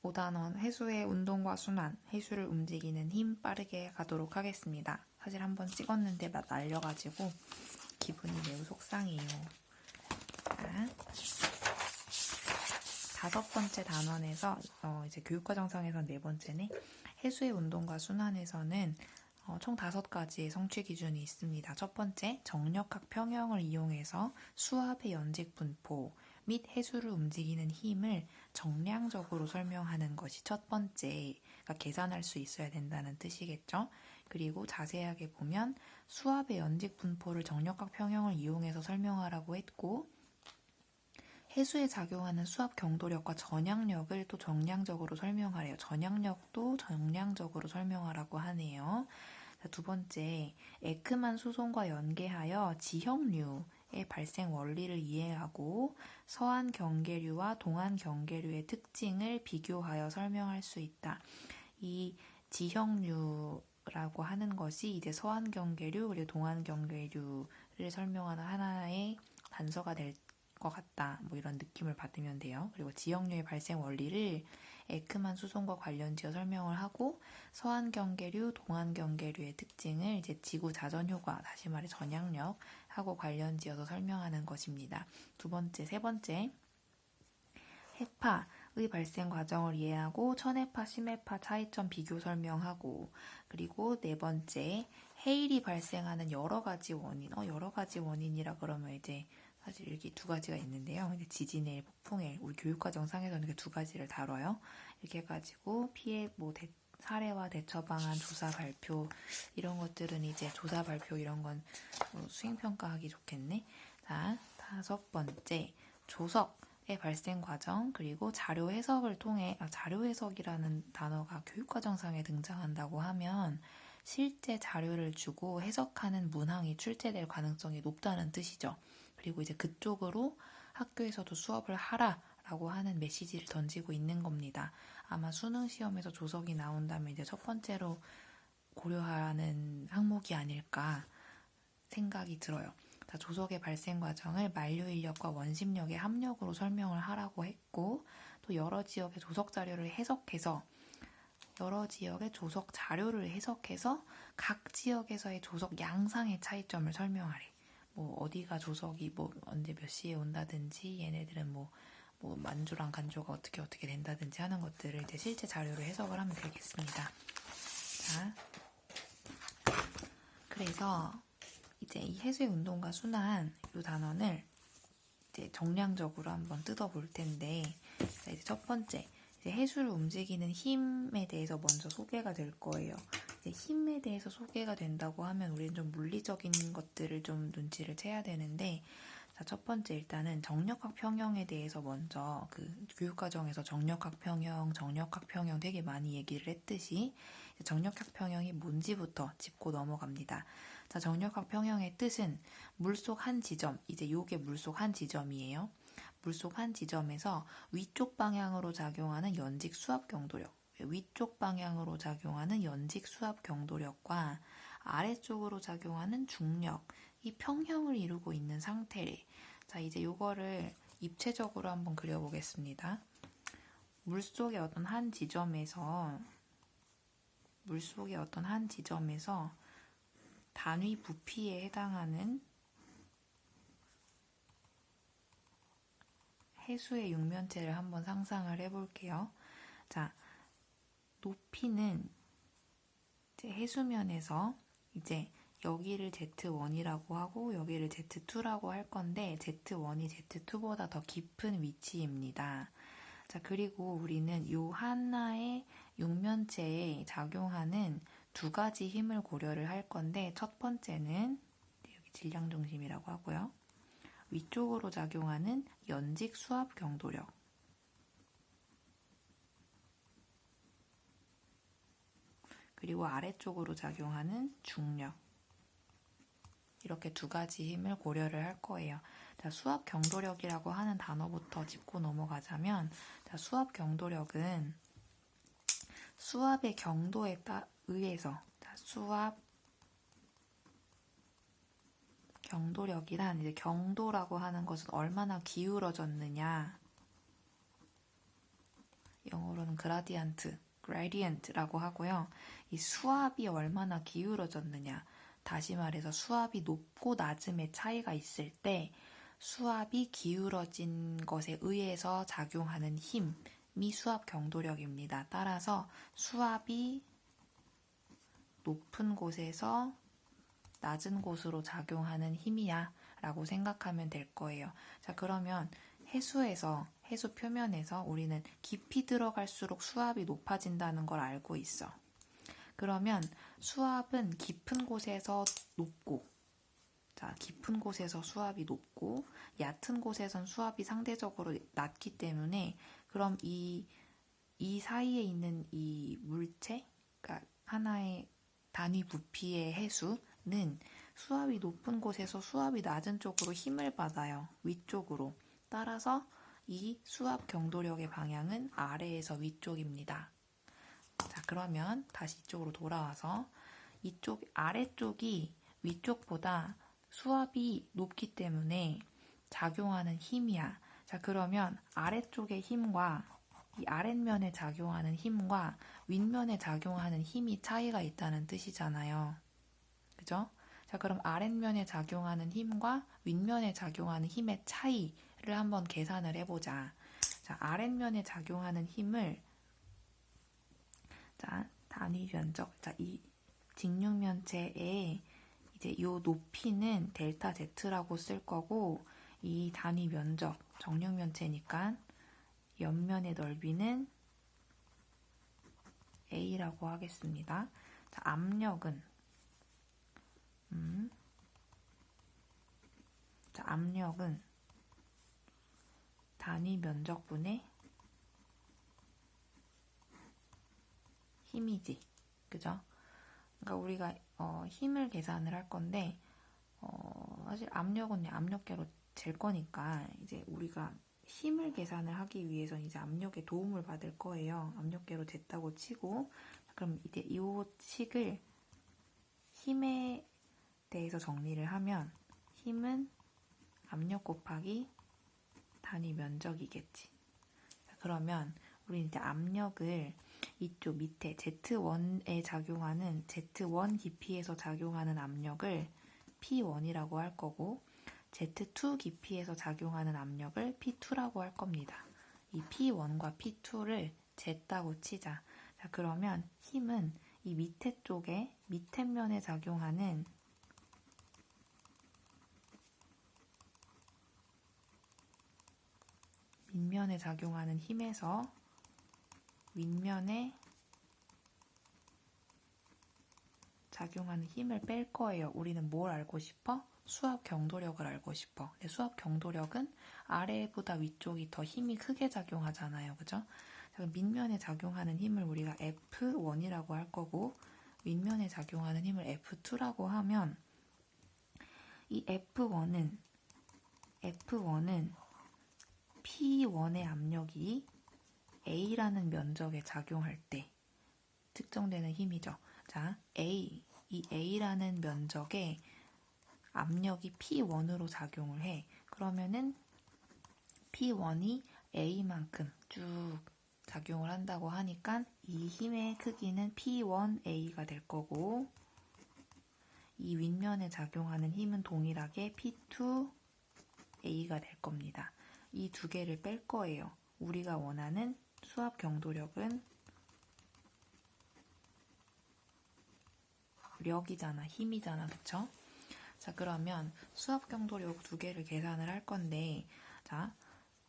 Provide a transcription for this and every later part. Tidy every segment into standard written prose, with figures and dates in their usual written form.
5단원 해수의 운동과 순환, 해수를 움직이는 힘 빠르게 가도록 하겠습니다. 사실 한번 찍었는데 날려가지고 기분이 매우 속상해요. 자, 5번째 단원에서 이제 교육과정상에서 4번째네. 해수의 운동과 순환에서는 총 5가지의 성취 기준이 있습니다. 첫 번째, 정력학 평형을 이용해서 수압의 연직 분포 및 해수를 움직이는 힘을 정량적으로 설명하는 것이 첫 번째, 그러니까 계산할 수 있어야 된다는 뜻이겠죠. 그리고 자세하게 보면 수압의 연직 분포를 정력학 평형을 이용해서 설명하라고 했고, 해수에 작용하는 수압 경도력과 전향력을 또 정량적으로 설명하래요. 전향력도 정량적으로 설명하라고 하네요. 자, 두 번째, 에크만 수송과 연계하여 지형류의 발생 원리를 이해하고 서한 경계류와 동안 경계류의 특징을 비교하여 설명할 수 있다. 이 지형류라고 하는 것이 이제 서한 경계류 그리고 동안 경계류를 설명하는 하나의 단서가 될 것 같다. 뭐 이런 느낌을 받으면 돼요. 그리고 지형류의 발생 원리를 에크만 수송과 관련지어 설명을 하고 서한 경계류, 동안 경계류의 특징을 이제 지구 자전 효과, 다시 말해 전향력하고 관련지어서 설명하는 것입니다. 세 번째, 해파의 발생 과정을 이해하고 천해파, 심해파 차이점 비교 설명하고, 그리고 네 번째, 해일이 발생하는 여러 가지 원인. 여러 가지 원인이라 그러면 이제 사실 이렇게 2가지가 있는데요. 근데 지진해일, 폭풍해일, 우리 교육과정상에서는 이렇게 2가지를 다뤄요. 이렇게 해가지고 피해 사례와 대처 방안, 조사 발표 이런 것들은 이제 조사 발표 이런 건 수행평가하기 좋겠네. 자, 5번째, 조석의 발생 과정 그리고 자료 해석을 통해 자료 해석이라는 단어가 교육과정상에 등장한다고 하면 실제 자료를 주고 해석하는 문항이 출제될 가능성이 높다는 뜻이죠. 그리고 이제 그쪽으로 학교에서도 수업을 하라라고 하는 메시지를 던지고 있는 겁니다. 아마 수능 시험에서 조석이 나온다면 이제 첫 번째로 고려하는 항목이 아닐까 생각이 들어요. 자, 조석의 발생 과정을 만류 인력과 원심력의 합력으로 설명을 하라고 했고, 또 여러 지역의 조석 자료를 해석해서 각 지역에서의 조석 양상의 차이점을 설명하래. 뭐 어디가 조석이 뭐 언제 몇 시에 온다든지 얘네들은 뭐 만조랑 간조가 어떻게 된다든지 하는 것들을 이제 실제 자료로 해석을 하면 되겠습니다. 자, 그래서 이제 이 해수의 운동과 순환 이 단원을 이제 정량적으로 한번 뜯어볼 텐데, 자, 이제 첫 번째, 이제 해수를 움직이는 힘에 대해서 먼저 소개가 될 거예요. 이제 힘에 대해서 소개가 된다고 하면 우리는 좀 물리적인 것들을 좀 눈치를 채야 되는데, 자, 첫 번째 일단은 정력학 평형에 대해서 먼저 교육과정에서 정력학 평형, 정력학 평형 되게 많이 얘기를 했듯이 정력학 평형이 뭔지부터 짚고 넘어갑니다. 자, 정력학 평형의 뜻은 물속 한 지점, 이제 요게 물속 한 지점이에요. 물속 한 지점에서 위쪽 방향으로 작용하는 연직 수압 경도력, 위쪽 방향으로 작용하는 연직 수압 경도력과 아래쪽으로 작용하는 중력, 이 평형을 이루고 있는 상태래. 자, 이제 요거를 입체적으로 한번 그려보겠습니다. 물속의 어떤 한 지점에서 단위 부피에 해당하는 해수의 육면체를 한번 상상을 해볼게요. 자, 높이는 이제 해수면에서 이제 여기를 Z1이라고 하고 여기를 Z2라고 할 건데 Z1이 Z2보다 더 깊은 위치입니다. 자, 그리고 우리는 요 하나의 육면체에 작용하는 2가지 힘을 고려를 할 건데, 첫 번째는 여기 질량 중심이라고 하고요. 위쪽으로 작용하는 연직 수압 경도력, 그리고 아래쪽으로 작용하는 중력, 이렇게 2가지 힘을 고려를 할 거예요. 자, 수압 경도력이라고 하는 단어부터 짚고 넘어가자면, 자, 수압 경도력은 수압의 경도에 의해서, 자, 수압 경도력이란 이제 경도라고 하는 것은 얼마나 기울어졌느냐, 영어로는 gradient라고 하고요. 이 수압이 얼마나 기울어졌느냐, 다시 말해서 수압이 높고 낮음의 차이가 있을 때 수압이 기울어진 것에 의해서 작용하는 힘이 수압 경도력입니다. 따라서 수압이 높은 곳에서 낮은 곳으로 작용하는 힘이야 라고 생각하면 될 거예요. 자, 그러면 해수 표면에서 우리는 깊이 들어갈수록 수압이 높아진다는 걸 알고 있어. 그러면 수압은 깊은 곳에서 높고, 자, 깊은 곳에서 수압이 높고, 얕은 곳에선 수압이 상대적으로 낮기 때문에, 그럼 이 사이에 있는 이 물체, 그러니까 하나의 단위 부피의 해수는 수압이 높은 곳에서 수압이 낮은 쪽으로 힘을 받아요. 위쪽으로. 따라서 이 수압 경도력의 방향은 아래에서 위쪽입니다. 자, 그러면 다시 이쪽으로 돌아와서 이쪽 아래쪽이 위쪽보다 수압이 높기 때문에 작용하는 힘이야. 자, 그러면 아래쪽의 힘과 이 아랫면에 작용하는 힘과 윗면에 작용하는 힘이 차이가 있다는 뜻이잖아요. 그죠? 자, 그럼 아랫면에 작용하는 힘과 윗면에 작용하는 힘의 차이를 한번 계산을 해보자. 자, 아랫면에 작용하는 힘을, 자, 단위 면적, 자, 이 직육면체의 이제 요 높이는 델타 Z라고 쓸 거고, 이 단위 면적, 정육면체니까 옆면의 넓이는 A라고 하겠습니다. 자, 압력은, 자, 압력은 단위 면적분의 힘이지. 그죠? 그러니까 우리가 힘을 계산을 할 건데, 사실 압력은 압력계로 잴 거니까, 이제 우리가 힘을 계산을 하기 위해서는 이제 압력의 도움을 받을 거예요. 압력계로 쟀다고 치고, 그럼 이제 이 식을 힘에 대해서 정리를 하면, 힘은 압력 곱하기 단위 면적이겠지. 그러면 우리 이제 압력을 이쪽 밑에 Z1에 작용하는 Z1 깊이에서 작용하는 압력을 P1이라고 할 거고, Z2 깊이에서 작용하는 압력을 P2라고 할 겁니다. 이 P1과 P2를 쟀다고 치자. 자, 그러면 힘은 이 밑에 쪽에, 밑에 면에 작용하는 밑면에 작용하는 힘에서 윗면에 작용하는 힘을 뺄 거예요. 우리는 뭘 알고 싶어? 수압 경도력을 알고 싶어. 근데 수압 경도력은 아래보다 위쪽이 더 힘이 크게 작용하잖아요. 그죠? 밑면에 작용하는 힘을 우리가 F1이라고 할 거고, 윗면에 작용하는 힘을 F2라고 하면, 이 F1은 P1의 압력이 A라는 면적에 작용할 때 측정되는 힘이죠. 자, 이 A라는 면적에 압력이 P1으로 작용을 해. 그러면은 P1이 A만큼 쭉 작용을 한다고 하니까 이 힘의 크기는 P1A가 될 거고, 이 윗면에 작용하는 힘은 동일하게 P2A가 될 겁니다. 이 두 개를 뺄 거예요. 우리가 원하는 수압 경도력은 력이잖아, 힘이잖아, 그쵸? 자, 그러면 수압 경도력 두 개를 계산을 할 건데, 자,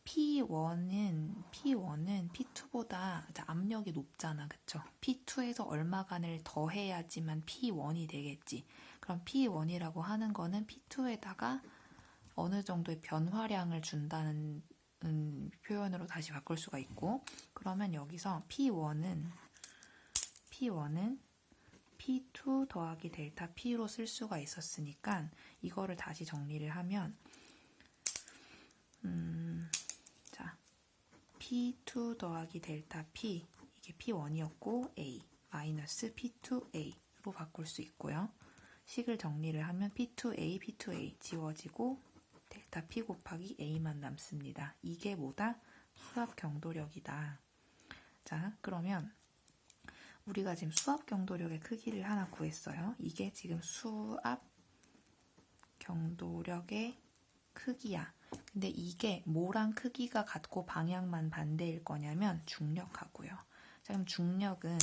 P1은 P2보다 압력이 높잖아, 그쵸? P2에서 얼마간을 더해야지만 P1이 되겠지. 그럼 P1이라고 하는 거는 P2에다가 어느 정도의 변화량을 준다는 표현으로 다시 바꿀 수가 있고, 그러면 여기서 P1은 P2 더하기 델타 P로 쓸 수가 있었으니까 이거를 다시 정리를 하면, 자, P2 더하기 델타 P, 이게 P1이었고 A 마이너스 P2A로 바꿀 수 있고요. 식을 정리를 하면 P2A 지워지고 델타 P 곱하기 A만 남습니다. 이게 뭐다? 수압 경도력이다. 자, 그러면 우리가 지금 수압 경도력의 크기를 하나 구했어요. 이게 지금 수압 경도력의 크기야. 근데 이게 뭐랑 크기가 같고 방향만 반대일 거냐면 중력하고요. 자, 그럼 중력은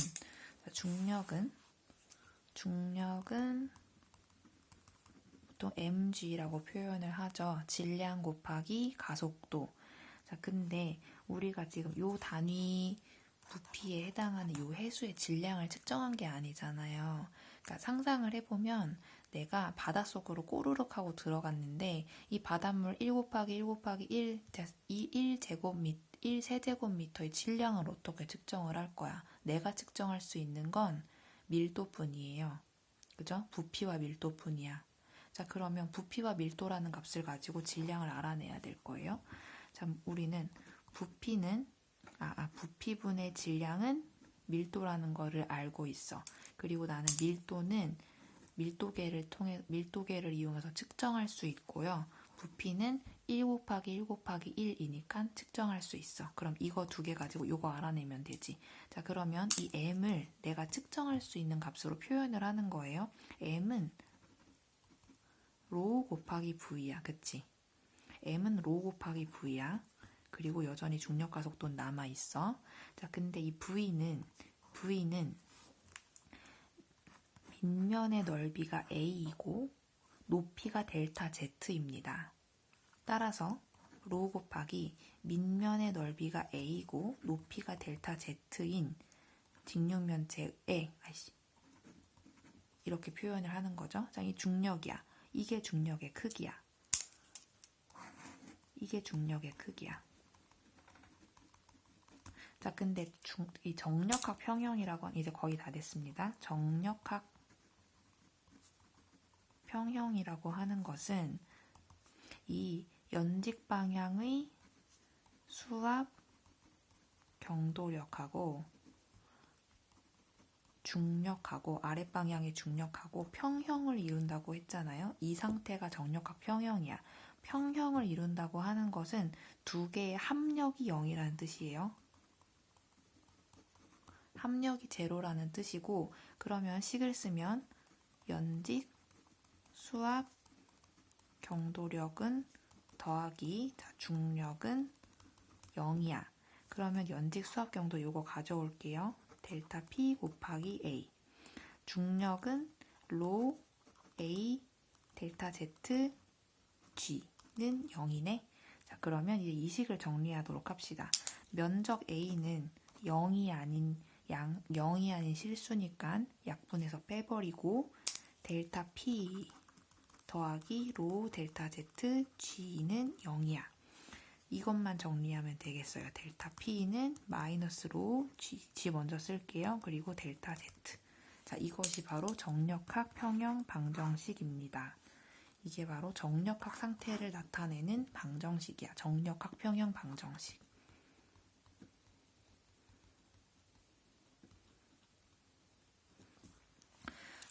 보통 mg라고 표현을 하죠. 질량 곱하기 가속도. 자, 근데 우리가 지금 요 단위 부피에 해당하는 요 해수의 질량을 측정한 게 아니잖아요. 그러니까 상상을 해보면 내가 바닷속으로 꼬르륵 하고 들어갔는데 이 바닷물 1 곱하기 1 곱하기 1, 이 1세제곱미터의 질량을 어떻게 측정을 할 거야? 내가 측정할 수 있는 건 밀도뿐이에요. 그죠? 부피와 밀도뿐이야. 자, 그러면 부피와 밀도라는 값을 가지고 질량을 알아내야 될 거예요. 자, 우리는 부피분의 질량은 밀도라는 거를 알고 있어. 그리고 나는 밀도계를 이용해서 측정할 수 있고요. 부피는 1 곱하기 1 곱하기 1이니까 측정할 수 있어. 그럼 이거 두 개 가지고 이거 알아내면 되지. 자, 그러면 이 m을 내가 측정할 수 있는 값으로 표현을 하는 거예요. m은 로 곱하기 v야. 그치? m은 로 곱하기 v야. 그리고 여전히 중력 가속도는 남아있어. 자, 근데 이 v는 밑면의 넓이가 a이고 높이가 델타 z입니다. 따라서 로 곱하기 밑면의 넓이가 a이고 높이가 델타 z인 직육면체에 이렇게 표현을 하는 거죠. 자, 이 중력이야. 이게 중력의 크기야. 자, 근데 이 정력학 평형이라고 이제 거의 다 됐습니다. 정력학 평형이라고 하는 것은 이 연직 방향의 수압 경도력하고 중력하고 아랫방향의 중력하고 평형을 이룬다고 했잖아요. 이 상태가 정력학 평형이야. 평형을 이룬다고 하는 것은 두 개의 합력이 0이라는 뜻이에요. 합력이 제로라는 뜻이고, 그러면 식을 쓰면 연직 수압 경도력은 더하기 중력은 0이야. 그러면 연직 수압 경도 요거 가져올게요. 델타 P 곱하기 A. 중력은 로 A 델타 Z G는 0이네. 자, 그러면 이제 이 식을 정리하도록 합시다. 면적 A는 0이 아닌 실수니까 약분해서 빼버리고 델타 P 더하기 로 델타 Z G는 0이야. 이것만 정리하면 되겠어요. 델타 P는 마이너스 로 G 먼저 쓸게요. 그리고 델타 Z. 자, 이것이 바로 정력학 평형 방정식입니다. 이게 바로 정력학 상태를 나타내는 방정식이야. 정력학 평형 방정식.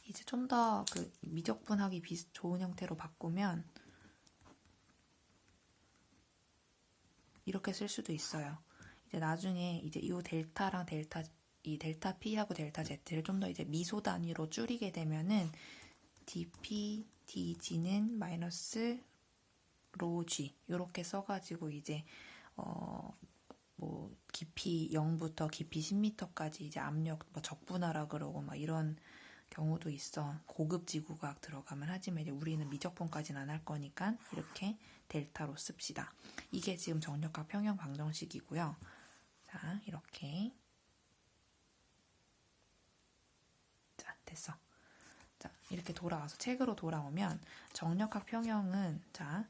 이제 좀 더 그 미적분하기 좋은 형태로 바꾸면 이렇게 쓸 수도 있어요. 이제 나중에 이제 이 델타랑 이 델타 P하고 델타 Z를 좀 더 이제 미소 단위로 줄이게 되면은 dP, dG는 마이너스 로 G 이렇게 써가지고 이제 뭐 깊이 0부터 깊이 10m까지 이제 압력 뭐 적분하라 그러고 막 이런 경우도 있어. 고급 지구과학 들어가면. 하지만 이제 우리는 미적분까지는 안 할 거니까 이렇게 델타로 씁시다. 이게 지금 정력학 평형 방정식이고요. 자, 이렇게. 자, 됐어. 자, 이렇게 돌아와서 책으로 돌아오면 정력학 평형은 자,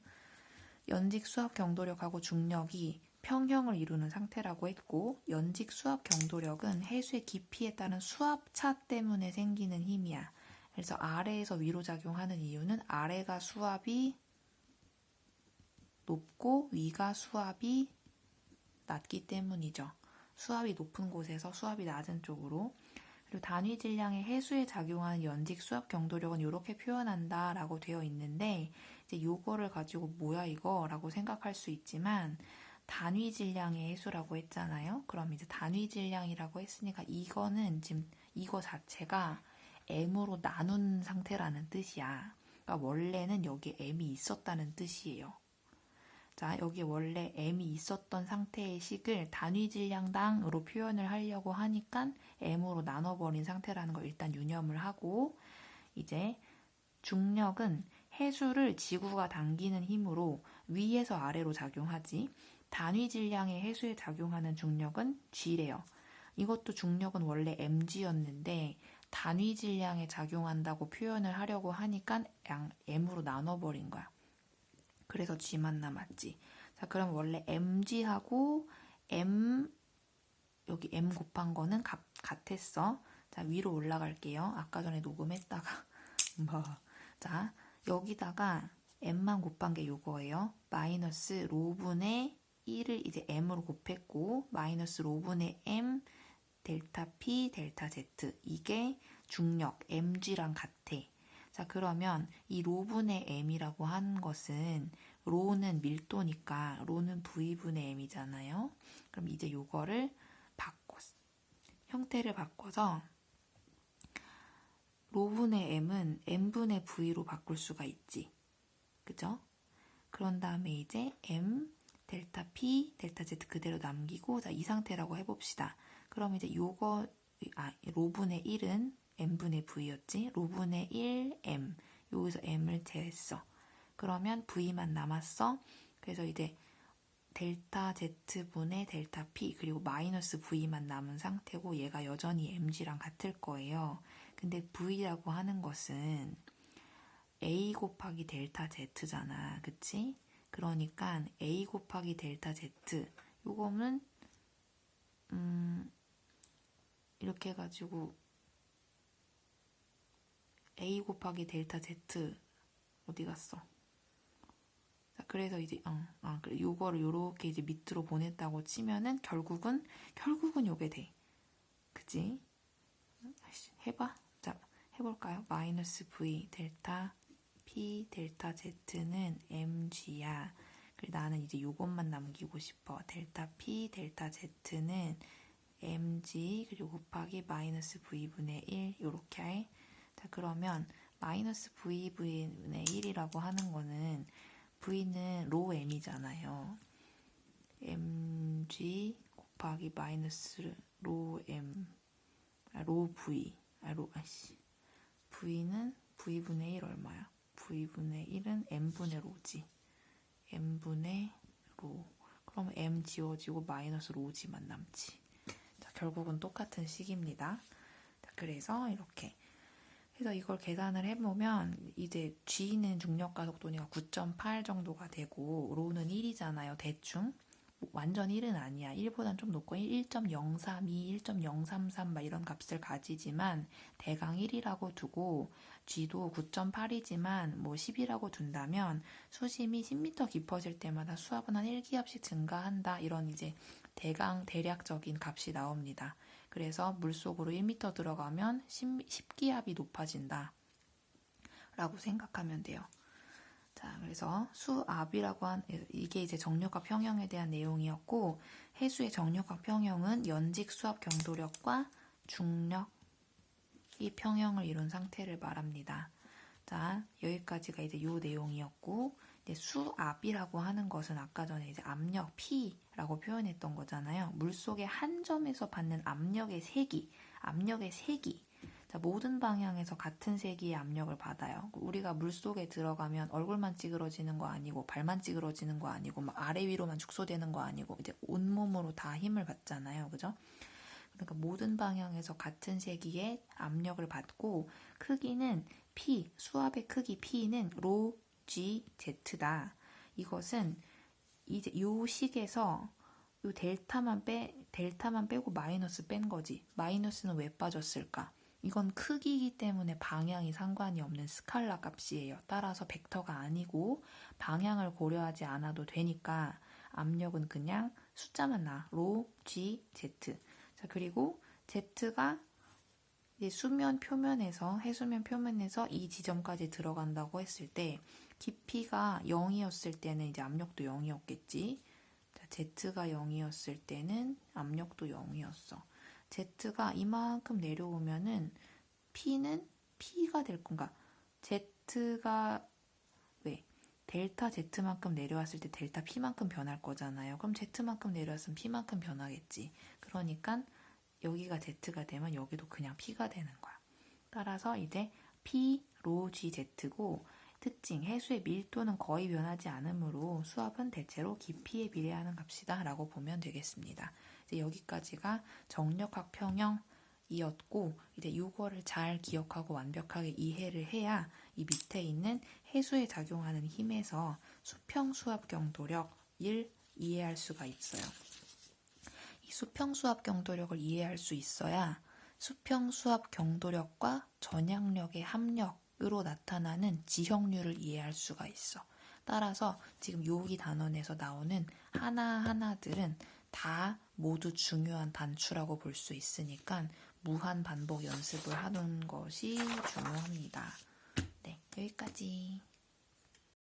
연직 수압 경도력하고 중력이 평형을 이루는 상태라고 했고, 연직 수압 경도력은 해수의 깊이에 따른 수압차 때문에 생기는 힘이야. 그래서 아래에서 위로 작용하는 이유는 아래가 수압이 높고 위가 수압이 낮기 때문이죠. 수압이 높은 곳에서 수압이 낮은 쪽으로. 그리고 단위 질량의 해수에 작용하는 연직 수압 경도력은 이렇게 표현한다 라고 되어 있는데, 이제 요거를 가지고 뭐야 이거 라고 생각할 수 있지만, 단위 질량의 해수라고 했잖아요. 그럼 이제 단위 질량이라고 했으니까 이거는 지금 이거 자체가 m으로 나눈 상태라는 뜻이야. 그러니까 원래는 여기에 m이 있었다는 뜻이에요. 자, 여기 원래 m이 있었던 상태의 식을 단위 질량당으로 표현을 하려고 하니까 m으로 나눠버린 상태라는 걸 일단 유념을 하고, 이제 중력은 해수를 지구가 당기는 힘으로 위에서 아래로 작용하지, 단위 질량의 해수에 작용하는 중력은 G래요. 이것도 중력은 원래 mg였는데 단위 질량에 작용한다고 표현을 하려고 하니까 m으로 나눠버린 거야. 그래서 G만 남았지. 자, 그럼 원래 mg하고 여기 m 곱한 거는 같았어. 자, 위로 올라갈게요. 아까 전에 녹음했다가 자, 여기다가 m만 곱한 게 요거예요. 마이너스 로분의 1을 이제 m으로 곱했고, 마이너스 로분의 m 델타 p 델타 z, 이게 중력 mg랑 같아. 자, 그러면 이 로분의 m이라고 하는 것은, 로는 밀도니까 로는 v분의 m이잖아요. 그럼 이제 요거를 형태를 바꿔서 로분의 m은 m분의 v로 바꿀 수가 있지. 그죠? 그런 다음에 이제 m 델타 p 델타 z 그대로 남기고, 자, 이 상태라고 해봅시다. 그럼 이제 로분의 1은 m분의 v였지. 로분의 1 m, 여기서 m을 제했어. 그러면 v만 남았어. 그래서 이제 델타 z분의 델타 p 그리고 마이너스 v만 남은 상태고, 얘가 여전히 mg랑 같을 거예요. 근데 v라고 하는 것은 a 곱하기 델타 z잖아. 그치? 그러니까 a 곱하기 델타 z, 요거는 이렇게 해가지고 a 곱하기 델타 z 어디 갔어? 자, 그래서 이제 요거를 요렇게 이제 밑으로 보냈다고 치면은 결국은 요게 돼. 그치? 해봐. 자, 해볼까요? 마이너스 v 델타 p 델타 z는 mg야. 그리고 나는 이제 요것만 남기고 싶어. 델타 p 델타 z는 mg 그리고 곱하기 마이너스 v분의 1 요렇게 해. 자, 그러면 마이너스 v분의 1이라고 하는 거는 v는 로 m이잖아요. mg 곱하기 마이너스 로 m 로 v v는 v분의 1 얼마야? v분의 1은 m분의 로지. m분의 로. 그럼 m 지워지고 마이너스 로지만 남지. 자, 결국은 똑같은 식입니다. 자, 그래서 이렇게. 그래서 이걸 계산을 해보면 이제 G는 중력가속도니까 9.8 정도가 되고, 로는 1이잖아요. 대충. 완전 1은 아니야. 1보단 좀 높고 1.032, 1.033 막 이런 값을 가지지만 대강 1이라고 두고, G도 9.8이지만 뭐 10이라고 둔다면 수심이 10m 깊어질 때마다 수압은 한 1기압씩 증가한다. 이런 이제 대략적인 값이 나옵니다. 그래서 물속으로 1m 들어가면 10기압이 높아진다 라고 생각하면 돼요. 자, 그래서 수압이라고 이게 이제 정력과 평형에 대한 내용이었고, 해수의 정력과 평형은 연직 수압 경도력과 중력이 평형을 이룬 상태를 말합니다. 자, 여기까지가 이제 요 내용이었고, 이제 수압이라고 하는 것은 아까 전에 이제 압력 P라고 표현했던 거잖아요. 물속의 한 점에서 받는 압력의 세기. 자, 모든 방향에서 같은 세기의 압력을 받아요. 우리가 물속에 들어가면 얼굴만 찌그러지는 거 아니고, 발만 찌그러지는 거 아니고, 막 아래 위로만 축소되는 거 아니고, 이제 온몸으로 다 힘을 받잖아요. 그죠? 그러니까 모든 방향에서 같은 세기의 압력을 받고, 크기는 P, 수압의 크기 P는 로 G, Z다. 이것은 이제 요 식에서 요 델타만 빼고 마이너스 뺀 거지. 마이너스는 왜 빠졌을까? 이건 크기이기 때문에 방향이 상관이 없는 스칼라 값이에요. 따라서 벡터가 아니고 방향을 고려하지 않아도 되니까 압력은 그냥 숫자만 나. 로 G, Z. 자, 그리고 Z가 이제 해수면 표면에서 이 지점까지 들어간다고 했을 때, 깊이가 0이었을 때는 이제 압력도 0이었겠지. 자, Z가 0이었을 때는 압력도 0이었어. Z가 이만큼 내려오면은 P는 P가 될 건가? Z가 왜? 델타 Z만큼 내려왔을 때 델타 P만큼 변할 거잖아요. 그럼 Z만큼 내려왔으면 P만큼 변하겠지. 그러니까 여기가 Z가 되면 여기도 그냥 P가 되는 거야. 따라서 이제 P, 로 GZ고 특징, 해수의 밀도는 거의 변하지 않으므로 수압은 대체로 깊이에 비례하는 값이다 라고 보면 되겠습니다. 이제 여기까지가 정력학 평형이었고 이제 이거를 잘 기억하고 완벽하게 이해를 해야 이 밑에 있는 해수에 작용하는 힘에서 수평 수압 경도력을 이해할 수가 있어요. 이 수평 수압 경도력을 이해할 수 있어야 수평 수압 경도력과 전향력의 합력으로 나타나는 지형률을 이해할 수가 있어. 따라서 지금 여기 단원에서 나오는 하나하나들은 다 모두 중요한 단추라고 볼 수 있으니까 무한 반복 연습을 하는 것이 중요합니다. 네, 여기까지.